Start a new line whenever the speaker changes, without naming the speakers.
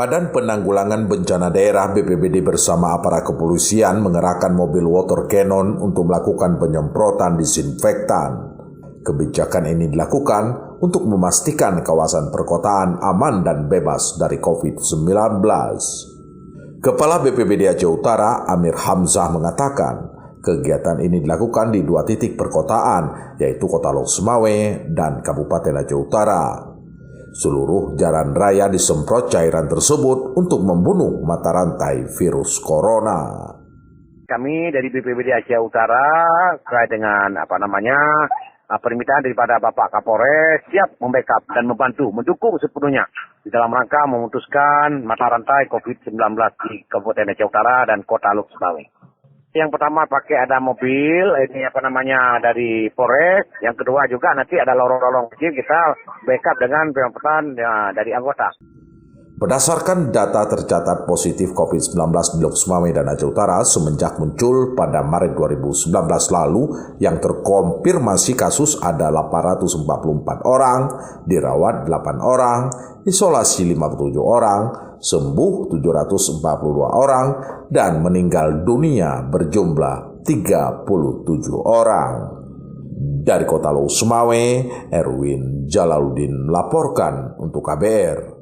Badan Penanggulangan Bencana Daerah BPBD bersama aparat kepolisian mengerahkan mobil water cannon untuk melakukan penyemprotan disinfektan. Kebijakan ini dilakukan untuk memastikan kawasan perkotaan aman dan bebas dari COVID-19. Kepala BPBD Aceh Utara, Amir Hamzah mengatakan, kegiatan ini dilakukan di 2 titik perkotaan, yaitu Kota Lok Sumawe dan Kabupaten Aceh Utara. Seluruh jalan raya disemprot cairan tersebut untuk membunuh mata rantai virus corona.
Kami dari BPBD Aceh Utara terkait dengan permintaan daripada Bapak Kapolres siap membackup dan mendukung sepenuhnya di dalam rangka memutuskan mata rantai COVID-19 di Kabupaten Aceh Utara dan Kota Lok Sumawe. Yang pertama pakai ada mobil, dari Polres. Yang kedua juga nanti ada lorong-lorong kecil kita backup dengan penyemprotan dari anggota.
Berdasarkan data tercatat positif COVID-19 di Lok Sumawe dan Aceh Utara semenjak muncul pada Maret 2019 lalu yang terkonfirmasi kasus ada 844 orang, dirawat 8 orang, isolasi 57 orang, sembuh 742 orang, dan meninggal dunia berjumlah 37 orang. Dari Kota Lok Sumawe, Erwin Jalaluddin melaporkan untuk KBR.